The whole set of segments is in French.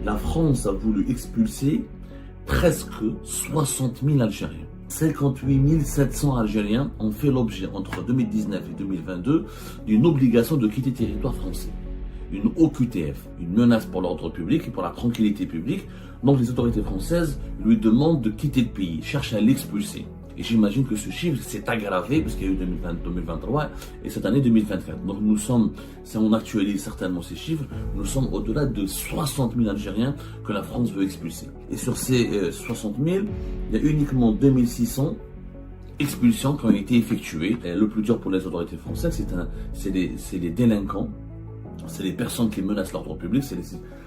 La France a voulu expulser presque 60 000 Algériens. 58 700 Algériens ont fait l'objet entre 2019 et 2022 d'une obligation de quitter le territoire français. Une OQTF, une menace pour l'ordre public et pour la tranquillité publique. Donc les autorités françaises lui demandent de quitter le pays, cherchent à l'expulser. Et j'imagine que ce chiffre s'est aggravé puisqu'il y a eu 2020-2023 et cette année 2024. Donc nous sommes, si on actualise certainement ces chiffres, nous sommes au-delà de 60 000 Algériens que la France veut expulser. Et sur ces 60 000, il y a uniquement 2600 expulsions qui ont été effectuées. Et le plus dur pour les autorités françaises, c'est les délinquants. C'est les personnes qui menacent l'ordre public,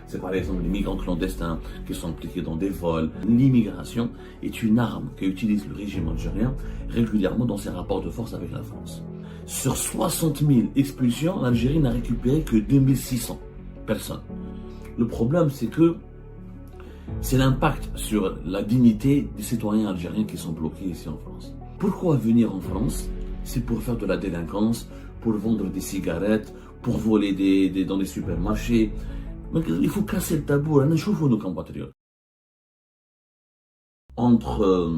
c'est par exemple les migrants clandestins qui sont impliqués dans des vols. L'immigration est une arme qu'utilise le régime algérien régulièrement dans ses rapports de force avec la France. Sur 60 000 expulsions, l'Algérie n'a récupéré que 2600 personnes. Le problème, c'est que c'est l'impact sur la dignité des citoyens algériens qui sont bloqués ici en France. Pourquoi venir en France? C'est pour faire de la délinquance, pour vendre des cigarettes, pour voler dans des supermarchés. Mais il faut casser le tabou. Là, nous nos compatriotes. Entre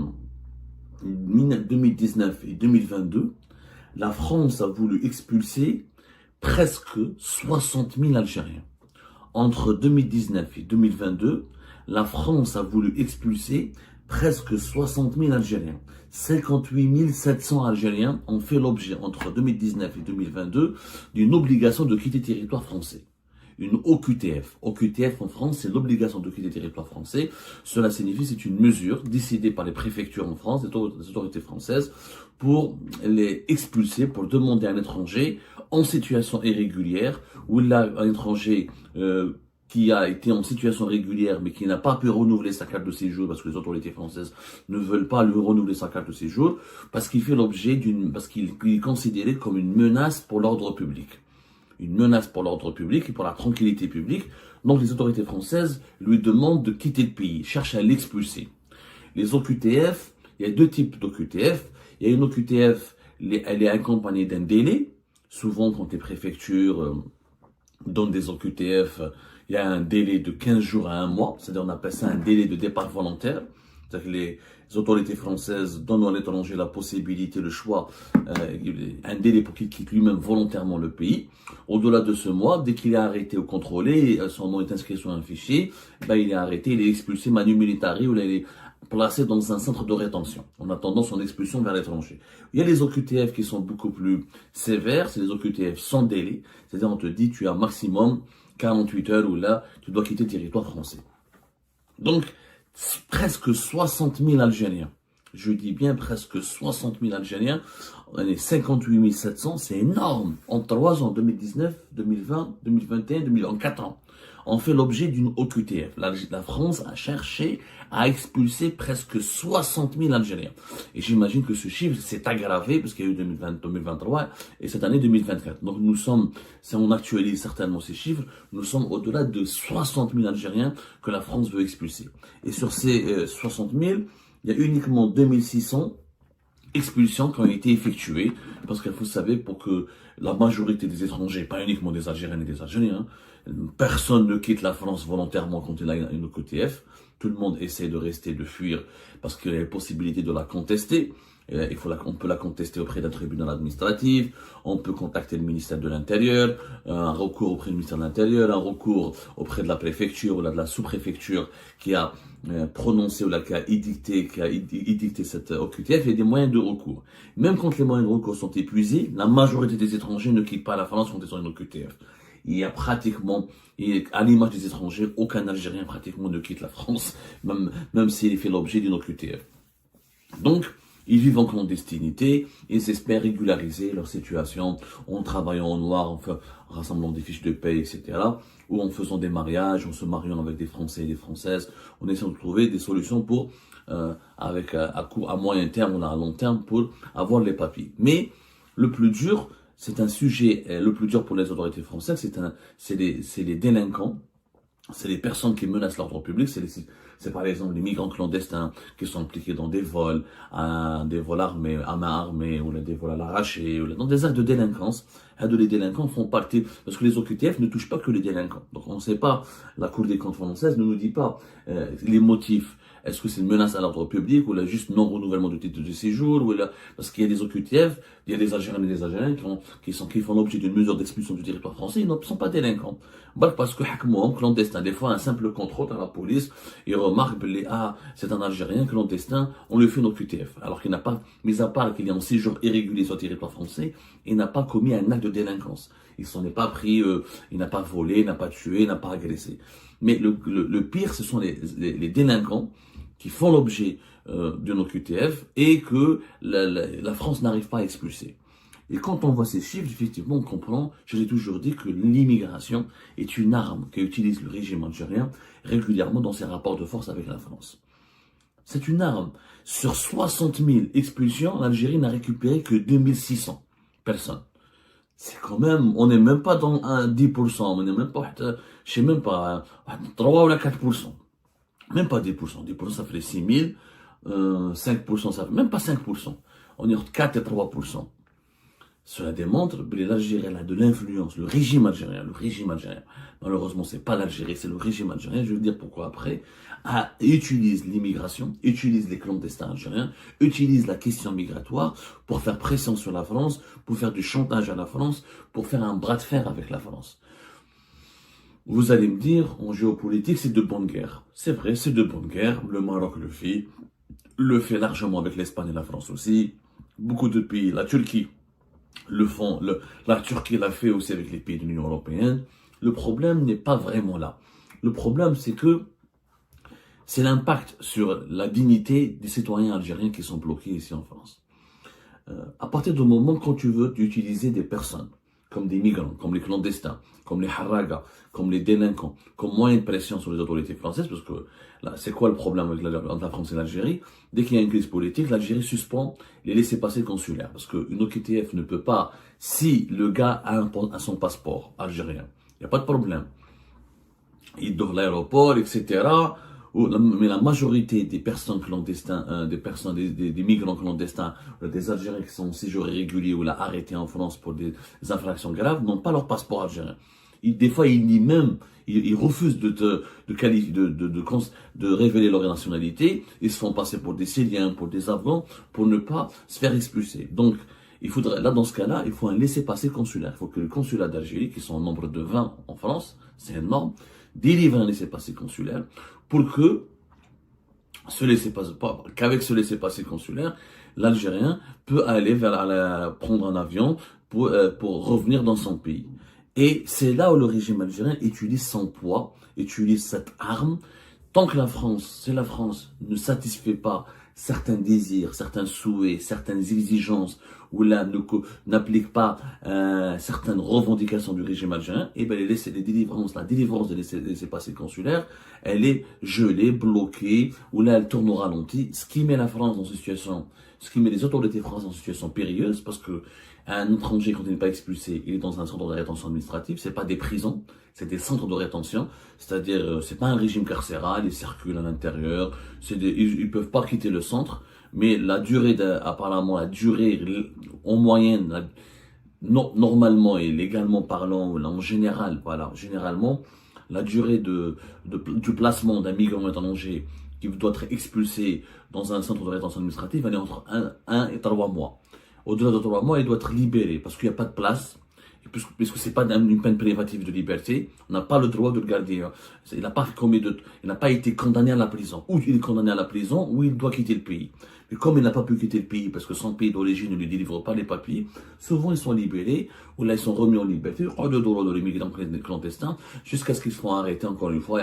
2019 et 2022, la France a voulu expulser presque 60 000 Algériens. Entre 2019 et 2022, la France a voulu expulser presque 60 000 Algériens. 58 700 Algériens ont fait l'objet entre 2019 et 2022 d'une obligation de quitter le territoire français. Une OQTF. OQTF en France, c'est l'obligation de quitter le territoire français. Cela signifie c'est une mesure décidée par les préfectures en France, les autorités françaises, pour les expulser, pour demander à un étranger en situation irrégulière, ou là, un étranger qui a été en situation régulière mais qui n'a pas pu renouveler sa carte de séjour parce que les autorités françaises ne veulent pas lui renouveler sa carte de séjour parce qu'il fait l'objet parce qu'il est considéré comme une menace pour l'ordre public. Une menace pour l'ordre public et pour la tranquillité publique. Donc les autorités françaises lui demandent de quitter le pays, cherchent à l'expulser. Les OQTF, il y a deux types d'OQTF. Il y a une OQTF, elle est accompagnée d'un délai. Souvent quand les préfectures donnent des OQTF, il y a un délai de 15 jours à 1 mois, c'est-à-dire on appelle ça un délai de départ volontaire. C'est-à-dire que les autorités françaises donnent à l'étranger la possibilité, le choix, un délai pour qu'il quitte lui-même volontairement le pays. Au-delà de ce mois, dès qu'il est arrêté ou contrôlé, son nom est inscrit sur un fichier, il est arrêté, il est expulsé manu militari ou il est placé dans un centre de rétention en attendant son expulsion vers l'étranger. Il y a les OQTF qui sont beaucoup plus sévères, c'est les OQTF sans délai, c'est-à-dire on te dit tu as maximum 48 heures où là tu dois quitter le territoire français. Donc presque 60 000 Algériens, je dis bien presque 60 000 Algériens, on est 58 700, c'est énorme, en 3 ans, 2019, 2020, 2021, en 4 ans. On fait l'objet d'une OQTF. La France a cherché à expulser presque 60 000 Algériens. Et j'imagine que ce chiffre s'est aggravé parce qu'il y a eu 2023 et cette année 2024. Donc nous sommes, si on actualise certainement ces chiffres, nous sommes au-delà de 60 000 Algériens que la France veut expulser. Et sur ces 60 000, il y a uniquement 2600 expulsions qui ont été effectuées, parce qu'il faut savoir pour que la majorité des étrangers, pas uniquement des Algériens et des Algériens, personne ne quitte la France volontairement quand il a une OQTF. Tout le monde essaie de rester, de fuir, parce qu'il y a la possibilité de la contester. On peut la contester auprès d'un tribunal administratif, on peut contacter le ministère de l'Intérieur, un recours auprès du ministère de l'Intérieur, un recours auprès de la préfecture ou de la sous-préfecture qui a prononcé ou qui a édicté cette OQTF. Il y a des moyens de recours. Même quand les moyens de recours sont épuisés, la majorité des étrangers ne quittent pas la France quand ils ont une OQTF. Il y a pratiquement, à l'image des étrangers, aucun Algérien pratiquement ne quitte la France, même s'il fait l'objet d'une OQTF. Donc, ils vivent en clandestinité, ils espèrent régulariser leur situation en travaillant au noir, en rassemblant des fiches de paie, etc. Ou en faisant des mariages, en se mariant avec des Français et des Françaises. On essaie de trouver des solutions pour, à moyen terme ou à long terme pour avoir les papiers. Mais le plus dur, c'est un sujet, le plus dur pour les autorités françaises, c'est les délinquants. c'est les personnes qui menacent l'ordre public, c'est par exemple les migrants clandestins qui sont impliqués dans des vols armés, à main armée, ou là, des vols à l'arraché, ou là, dans des actes de délinquance. Les délinquants font partie, parce que les OQTF ne touchent pas que les délinquants. Donc on ne sait pas, la Cour des comptes française ne nous dit pas les motifs. Est-ce que c'est une menace à l'ordre public ou là juste non-renouvellement du titre de séjour ou là, parce qu'il y a des OQTF, il y a des Algériens et des Algériens qui font l'objet d'une mesure d'expulsion du territoire français, ils ne sont pas délinquants. Parce que clandestin, des fois un simple contrôle à la police, il remarque, c'est un Algérien clandestin, on lui fait une OQTF. Alors qu'il n'a pas, mis à part qu'il est en séjour irrégulier sur le territoire français, il n'a pas commis un acte de délinquance. Il s'en est pas pris, il n'a pas volé, il n'a pas tué, il n'a pas agressé. Mais le pire, ce sont les délinquants qui font l'objet d'une OQTF et que la France n'arrive pas à expulser. Et quand on voit ces chiffres, effectivement, on comprend, je l'ai toujours dit, que l'immigration est une arme qu'utilise le régime algérien régulièrement dans ses rapports de force avec la France. C'est une arme. Sur 60 000 expulsions, l'Algérie n'a récupéré que 2600 personnes. C'est quand même, on n'est même pas dans un 10%, on n'est même pas, je sais même pas, 3 ou 4%. Même pas 10%. 10% ça fait 6 000, 5% ça fait même pas 5%. On est entre 4 et 3%. Cela démontre que l'Algérie a de l'influence, le régime algérien. Malheureusement, c'est pas l'Algérie, c'est le régime algérien. Je vais vous dire pourquoi après. Utilise l'immigration, utilise les clandestins algériens, utilise la question migratoire pour faire pression sur la France, pour faire du chantage à la France, pour faire un bras de fer avec la France. Vous allez me dire, en géopolitique, c'est de bonne guerre. C'est vrai, c'est de bonne guerre. Le Maroc le fait largement avec l'Espagne et la France aussi. Beaucoup de pays, la Turquie le font, la Turquie l'a fait aussi avec les pays de l'Union européenne. Le problème n'est pas vraiment là. Le problème, c'est que c'est l'impact sur la dignité des citoyens algériens qui sont bloqués ici en France. À partir du moment quand tu veux utiliser des personnes, comme des migrants, comme les clandestins, comme les haragas, comme les délinquants, comme moyen de pression sur les autorités françaises, parce que là, c'est quoi le problème avec entre la France et l'Algérie? Dès qu'il y a une crise politique, l'Algérie suspend les laissez-passer consulaires, parce qu'une OQTF ne peut pas, si le gars a son passeport algérien, il n'y a pas de problème. Il dort l'aéroport, etc. Mais la majorité des personnes clandestines, des migrants clandestins, des Algériens qui sont en séjour irrégulier ou là arrêtés en France pour des infractions graves, n'ont pas leur passeport algérien. Des fois, ils refusent de révéler leur nationalité. Ils se font passer pour des Syriens, pour des Afghans, pour ne pas se faire expulser. Donc, dans ce cas-là, il faut un laissez-passer consulaire. Il faut que le consulat d'Algérie, qui sont au nombre de 20 en France, c'est énorme, délivre un laissez-passer consulaire pour que qu'avec ce laissez-passer consulaire, l'Algérien peut aller prendre un avion pour revenir dans son pays. Et c'est là où le régime algérien utilise son poids, utilise cette arme. Tant que la France ne satisfait pas certains désirs, certains souhaits, certaines exigences, ou là n'applique pas certaines revendications du régime algérien, et bien la délivrance des laissez-passer consulaires, elle est gelée, bloquée, ou là elle tourne au ralenti, ce qui met la France dans une situation, ce qui met les autorités françaises dans une situation périlleuse, parce que un étranger, quand il n'est pas expulsé, il est dans un centre de rétention administrative, c'est pas des prisons, c'est des centres de rétention, c'est-à-dire, c'est pas un régime carcéral, ils circulent à l'intérieur, ils peuvent pas quitter le centre, mais apparemment, la durée, en moyenne, normalement et légalement parlant, en général, généralement, la durée du placement d'un migrant étranger qui doit être expulsé dans un centre de rétention administrative, elle est entre 1 et 3 mois. Au-delà de 3 mois, il doit être libéré parce qu'il n'y a pas de place. Puisque c'est pas une peine privative de liberté, on n'a pas le droit de le garder. Il n'a pas été condamné à la prison. Ou il est condamné à la prison, ou il doit quitter le pays. Mais comme il n'a pas pu quitter le pays parce que son pays d'origine ne lui délivre pas les papiers, souvent ils sont libérés, ou là ils sont remis en liberté, hors de droit de l'immigrant clandestin, jusqu'à ce qu'ils soient arrêtés encore une fois.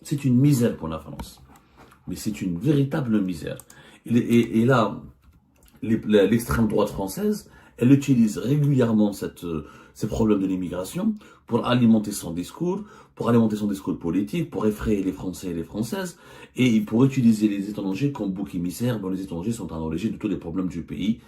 C'est une misère pour la France. Mais c'est une véritable misère. Et là, l'extrême droite française, elle utilise régulièrement ces problèmes de l'immigration pour alimenter son discours politique, pour effrayer les Français et les Françaises, et pour utiliser les étrangers comme bouc émissaire, dont les étrangers sont à l'origine de tous les problèmes du pays.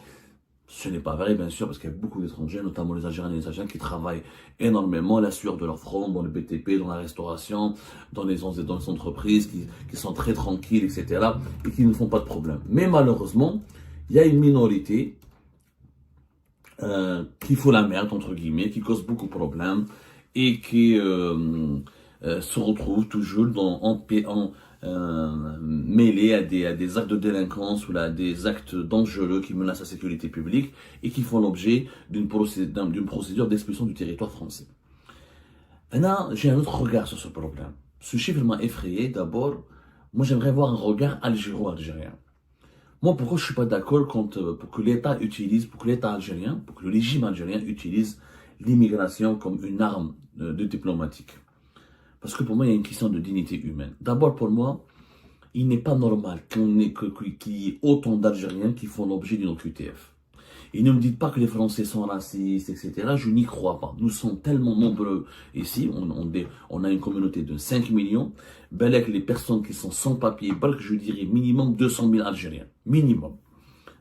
Ce n'est pas vrai, bien sûr, parce qu'il y a beaucoup d'étrangers, notamment les Algériens et les Algériens, qui travaillent énormément, la sueur de leur front, dans le BTP, dans la restauration, dans les entreprises, qui sont très tranquilles, etc., et qui ne font pas de problème. Mais malheureusement, il y a une minorité qui fout la merde, entre guillemets, qui cause beaucoup de problèmes, et qui se retrouve toujours mêlés à des actes de délinquance ou à des actes dangereux qui menacent la sécurité publique et qui font l'objet d'une procédure d'expulsion du territoire français. Maintenant, j'ai un autre regard sur ce problème. Ce chiffre m'a effrayé. D'abord, moi j'aimerais voir un regard algéro-algérien. Moi, pourquoi je ne suis pas d'accord pour que l'État utilise, pour que l'État algérien, pour que le régime algérien utilise l'immigration comme une arme de diplomatique? Parce que pour moi, il y a une question de dignité humaine. D'abord, pour moi, il n'est pas normal qu'il y ait autant d'Algériens qui font l'objet d'une OQTF. Et ne me dites pas que les Français sont racistes, etc. Je n'y crois pas. Nous sommes tellement nombreux ici. On a une communauté de 5 millions. Belek, les personnes qui sont sans papier, je dirais minimum 200 000 Algériens. Minimum.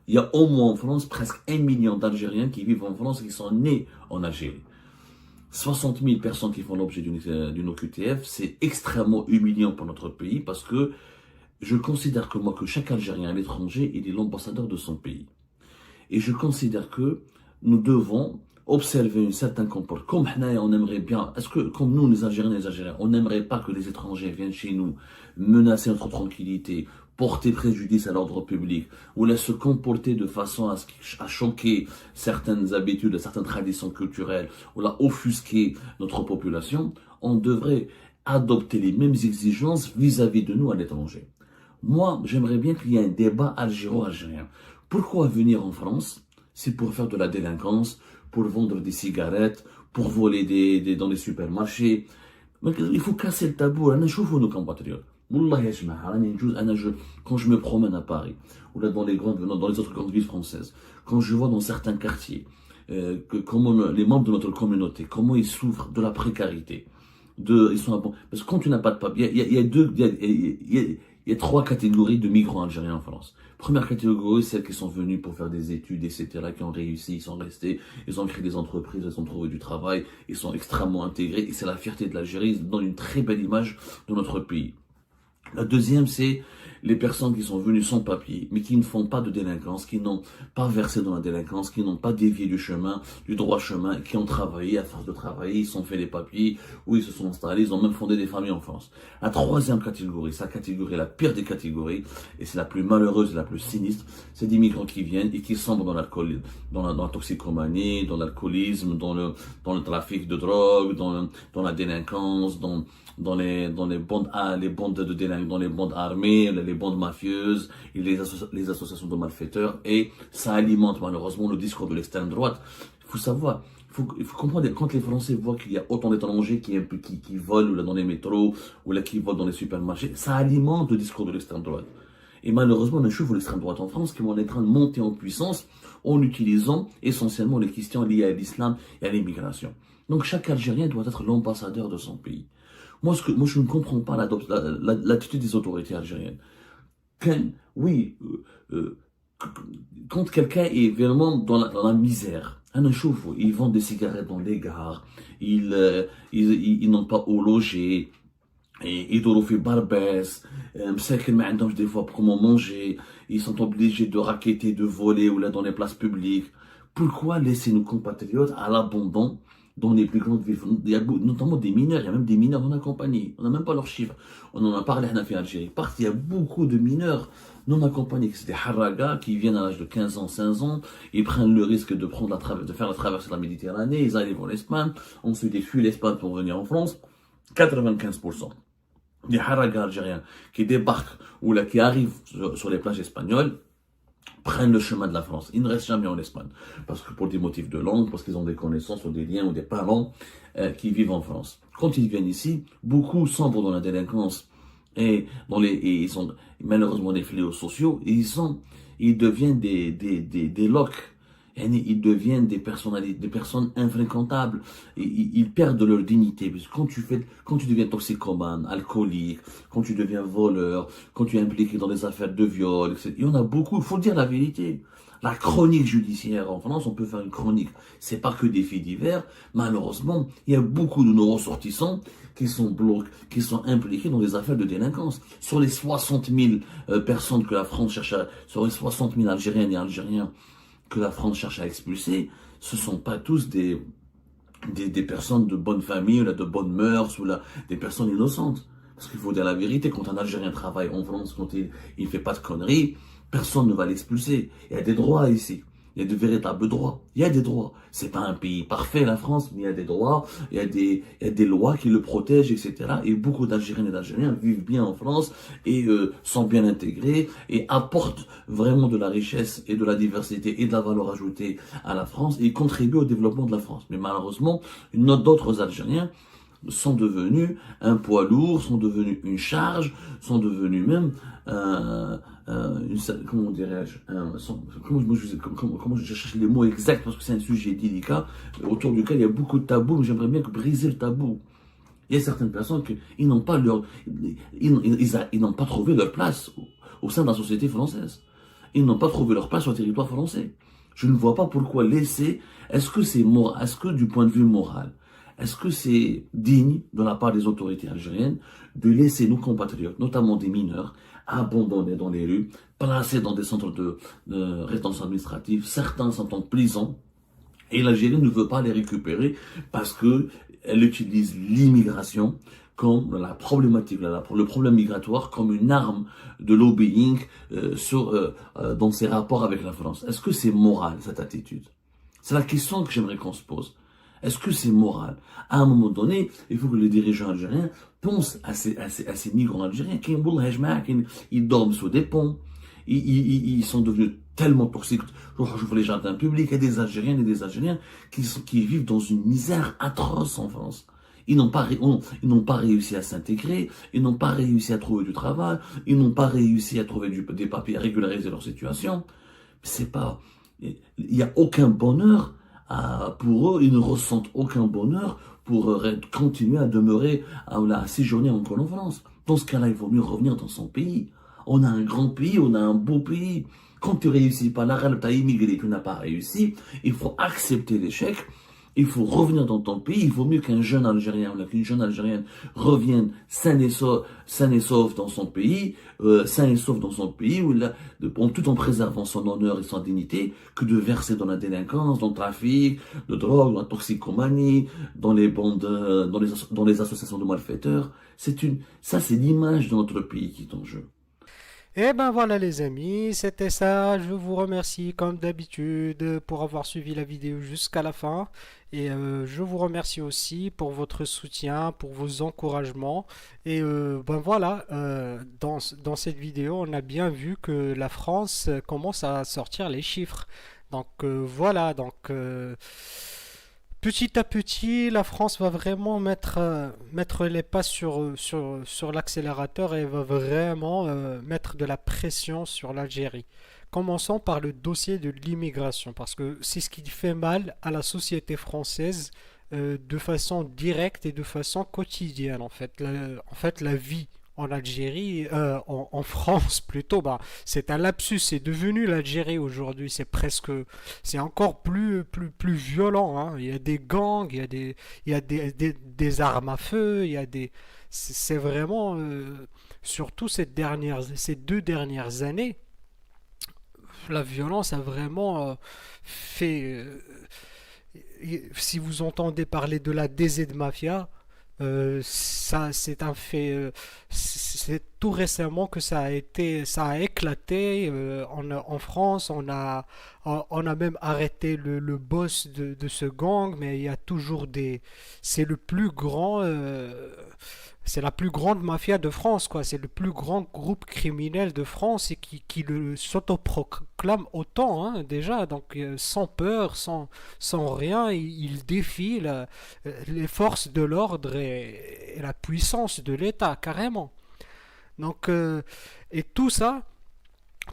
Il y a au moins en France presque 1 million d'Algériens qui vivent en France et qui sont nés en Algérie. 60 000 personnes qui font l'objet d'une OQTF, c'est extrêmement humiliant pour notre pays parce que je considère que chaque Algérien à l'étranger, il est l'ambassadeur de son pays. Et je considère que nous devons observer un certain comportement. Comme on aimerait bien, est-ce que, comme nous, les Algériens, on n'aimerait pas que les étrangers viennent chez nous menacer notre tranquillité, porter préjudice à l'ordre public, ou là se comporter de façon à choquer certaines habitudes, certaines traditions culturelles, ou là offusquer notre population? On devrait adopter les mêmes exigences vis-à-vis de nous à l'étranger. Moi, j'aimerais bien qu'il y ait un débat algéro-algérien. Pourquoi venir en France? C'est pour faire de la délinquance, pour vendre des cigarettes, pour voler dans les supermarchés. Mais il faut casser le tabou. Je vois nos compatriotes. Quand je me promène à Paris, ou là dans les autres grandes villes françaises, quand je vois dans certains quartiers, comment les membres de notre communauté, comment ils souffrent de la précarité, parce que quand tu n'as pas de papier, il y a 3 catégories de migrants algériens en France. Première catégorie, celles qui sont venus pour faire des études, etc., qui ont réussi, ils sont restés, ils ont créé des entreprises, ils ont trouvé du travail, ils sont extrêmement intégrés, et c'est la fierté de l'Algérie, ils donnent une très belle image de notre pays. La deuxième, c'est les personnes qui sont venues sans papier, mais qui ne font pas de délinquance, qui n'ont pas versé dans la délinquance, qui n'ont pas dévié du droit chemin, qui ont travaillé, à force de travailler, ils se sont fait les papiers, ou ils se sont installés, ils ont même fondé des familles en France. La troisième catégorie, c'est la catégorie la pire des catégories, et c'est la plus malheureuse et la plus sinistre, c'est des migrants qui viennent et qui sombrent dans l'alcool, dans la toxicomanie, dans l'alcoolisme, dans le trafic de drogue, dans la délinquance, dans les bandes dans les bandes armées, les bandes mafieuses, et les associations de malfaiteurs, et ça alimente malheureusement le discours de l'extrême droite. Il faut savoir, il faut comprendre, quand les Français voient qu'il y a autant d'étrangers qui volent ou là, dans les métros, ou là qui volent dans les supermarchés, ça alimente le discours de l'extrême droite. Et malheureusement, on trouve l'extrême droite en France qui est en train de monter en puissance en utilisant essentiellement les questions liées à l'islam et à l'immigration. Donc chaque Algérien doit être l'ambassadeur de son pays. Moi, je ne comprends pas l'attitude des autorités algériennes. Quand quelqu'un est vraiment dans la misère, ils vendent des cigarettes dans les gares, ils n'ont pas où loger, ils doivent faire barbès, des fois pour comment manger, ils sont obligés de racketter, de voler ou là dans les places publiques. Pourquoi laisser nos compatriotes à l'abandon dans les plus grandes villes? Il y a notamment des mineurs, il y a même des mineurs non accompagnés. On n'a même pas leurs chiffres. On en a parlé en Algérie. Il y a beaucoup de mineurs non accompagnés. C'est des haragas qui viennent à l'âge de 15 ans, 16 ans. Ils prennent le risque de faire la traversée de la Méditerranée. Ils arrivent en Espagne. Ensuite, ils fuient l'Espagne pour venir en France. 95% des haragas algériens qui débarquent ou là qui arrivent sur les plages espagnoles prennent le chemin de la France. Ils ne restent jamais en Espagne. Parce que pour des motifs de langue, parce qu'ils ont des connaissances ou des liens ou des parents qui vivent en France. Quand ils viennent ici, beaucoup sombrent dans la délinquance et ils sont malheureusement des fléaux sociaux et ils deviennent des locs. Ils deviennent des personnalités, des personnes infréquentables. Ils perdent leur dignité. Parce que quand tu deviens toxicomane, alcoolique, quand tu deviens voleur, quand tu es impliqué dans des affaires de viol, etc. Il y en a beaucoup. Il faut dire la vérité. La chronique judiciaire en France, on peut faire une chronique. C'est pas que des faits divers. Malheureusement, il y a beaucoup de nos ressortissants qui sont impliqués dans des affaires de délinquance. Sur les 60 000 personnes que la France cherche sur les 60 000 Algériennes et Algériens que la France cherche à expulser, ce sont pas tous des personnes de bonne famille, ou là, de bonnes mœurs, ou là, des personnes innocentes. Parce qu'il faut dire la vérité, quand un Algérien travaille en France, quand il fait pas de conneries, personne ne va l'expulser. Il y a des droits ici. Il y a de véritables droits. Il y a des droits. C'est pas un pays parfait, la France, mais il y a des droits. Il y a des lois qui le protègent, etc. Et beaucoup d'Algériennes et d'Algériens vivent bien en France et sont bien intégrés et apportent vraiment de la richesse et de la diversité et de la valeur ajoutée à la France et contribuent au développement de la France. Mais malheureusement, d'autres Algériens sont devenus un poids lourd, sont devenus une charge, sont devenus même comment dirais-je, comment je cherche les mots exacts parce que c'est un sujet délicat autour duquel il y a beaucoup de tabous, mais j'aimerais bien briser le tabou. Il y a certaines personnes qui n'ont pas ils n'ont pas trouvé leur place au sein de la société française. Ils n'ont pas trouvé leur place sur le territoire français. Je ne vois pas pourquoi laisser. Est-ce que du point de vue moral, est-ce que c'est digne de la part des autorités algériennes de laisser nos compatriotes, notamment des mineurs, abandonnés dans les rues, placés dans des centres de rétention administrative, certains sont en prison, et l'Algérie ne veut pas les récupérer parce que elle utilise l'immigration comme la problématique, le problème migratoire comme une arme de lobbying dans ses rapports avec la France. Est-ce que c'est moral cette attitude? C'est la question que j'aimerais qu'on se pose. Est-ce que c'est moral? À un moment donné, il faut que les dirigeants algériens pensent à ces migrants algériens qui ils dorment sous des ponts, ils sont devenus tellement toxiques. Je vois les jardins publics, il y a des Algériennes et des Algériens qui vivent dans une misère atroce en France. Ils n'ont pas réussi à s'intégrer, ils n'ont pas réussi à trouver du travail, ils n'ont pas réussi à trouver des papiers, à régulariser leur situation. C'est pas, il n'y a aucun bonheur pour eux, ils ne ressentent aucun bonheur pour continuer à demeurer, à séjourner encore en France. Dans ce cas-là, il vaut mieux revenir dans son pays. On a un grand pays, on a un beau pays. Quand tu réussis pas, tu as immigré, tu n'as pas réussi, il faut accepter l'échec. Il faut revenir dans ton pays. Il vaut mieux qu'un jeune Algérien ou qu'une jeune Algérienne revienne sain et sauf dans son pays, tout en préservant son honneur et son dignité, que de verser dans la délinquance, dans le trafic de drogue, dans la toxicomanie, dans les bandes, dans les associations de malfaiteurs. Ça c'est l'image de notre pays qui est en jeu. Et ben voilà les amis, c'était ça. Je vous remercie comme d'habitude pour avoir suivi la vidéo jusqu'à la fin. Et je vous remercie aussi pour votre soutien, pour vos encouragements. Et ben voilà, dans cette vidéo, on a bien vu que la France commence à sortir les chiffres. Donc voilà, petit à petit, la France va vraiment mettre les pas sur l'accélérateur et va vraiment mettre de la pression sur l'Algérie. Commençons par le dossier de l'immigration, parce que c'est ce qui fait mal à la société française de façon directe et de façon quotidienne, en fait. La vie en Algérie, en France plutôt, bah, c'est un lapsus, c'est devenu l'Algérie aujourd'hui, c'est encore plus violent, hein. Il y a des gangs, il y a des armes à feu, c'est vraiment, surtout ces 2 dernières années, la violence a vraiment fait, si vous entendez parler de la DZ Mafia, ça, c'est un fait. C'est tout récemment que ça a éclaté en France. On a même arrêté le boss de ce gang, mais il y a toujours des. C'est le plus grand. C'est la plus grande mafia de France, quoi. C'est le plus grand groupe criminel de France et qui le s'autoproclame autant, hein, déjà. Donc, sans peur, sans rien, il défie les forces de l'ordre et la puissance de l'État, carrément. Donc, et tout ça,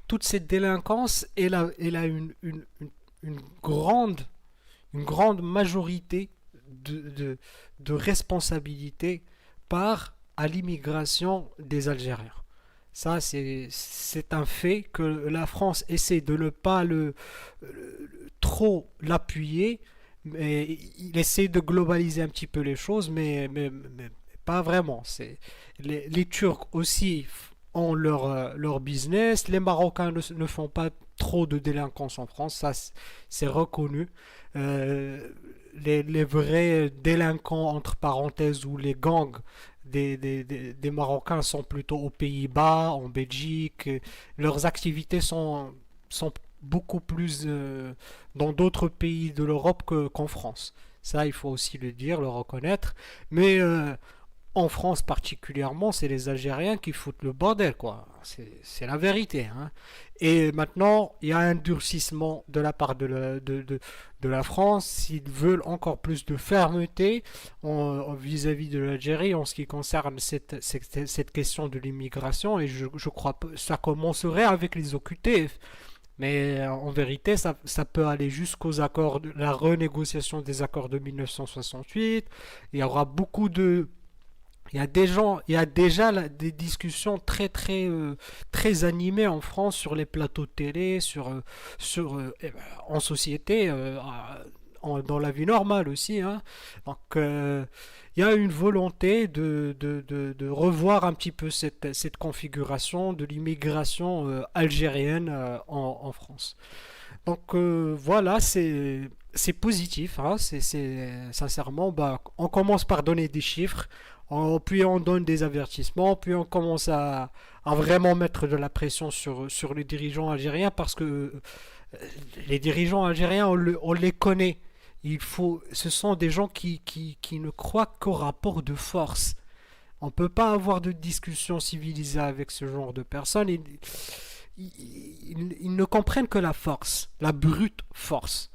toute cette délinquance, elle a une grande, une grande majorité de responsabilité part à l'immigration des Algériens. Ça, c'est un fait que la France essaie de ne pas trop l'appuyer, mais il essaie de globaliser un petit peu les choses, mais pas vraiment. Les Turcs aussi ont leur business, les Marocains ne font pas trop de délinquance en France, ça c'est reconnu. Euh, les vrais délinquants, entre parenthèses, ou les gangs des Marocains sont plutôt aux Pays-Bas, en Belgique. Leurs activités sont beaucoup plus dans d'autres pays de l'Europe qu'en France. Ça, il faut aussi le dire, le reconnaître. Mais en France particulièrement, c'est les Algériens qui foutent le bordel, quoi. C'est la vérité, hein. Et maintenant, il y a un durcissement de la part de la France. S'ils veulent encore plus de fermeté vis-à-vis de l'Algérie en ce qui concerne cette question de l'immigration, et je crois que ça commencerait avec les OQTF. Mais en vérité, ça peut aller jusqu'aux accords, la renégociation des accords de 1968. Il y aura beaucoup de il y a déjà des discussions très animées en France sur les plateaux de télé, en société, dans la vie normale aussi, hein. Donc, il y a une volonté de revoir un petit peu cette configuration de l'immigration algérienne en France. Donc voilà, c'est positif, hein. Sincèrement, bah, on commence par donner des chiffres, puis on donne des avertissements, puis on commence à vraiment mettre de la pression sur les dirigeants algériens, parce que les dirigeants algériens, on les connaît. Ce sont des gens qui ne croient qu'au rapport de force. On ne peut pas avoir de discussion civilisée avec ce genre de personnes. Ils ne comprennent que la force, la brute force.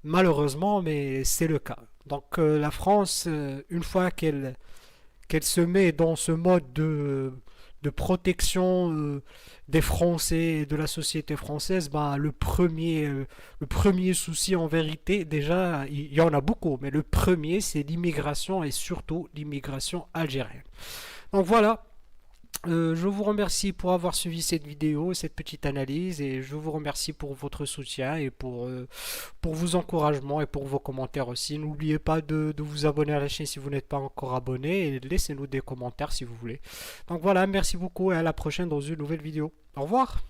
Malheureusement, mais c'est le cas. Donc la France, une fois qu'elle se met dans ce mode de protection des Français et de la société française, bah, le premier souci en vérité, déjà, il y en a beaucoup, mais le premier, c'est l'immigration, et surtout l'immigration algérienne. Donc voilà. Je vous remercie pour avoir suivi cette vidéo, cette petite analyse, et je vous remercie pour votre soutien et pour vos encouragements et pour vos commentaires aussi. N'oubliez pas de vous abonner à la chaîne si vous n'êtes pas encore abonné, et laissez-nous des commentaires si vous voulez. Donc voilà, merci beaucoup et à la prochaine dans une nouvelle vidéo. Au revoir!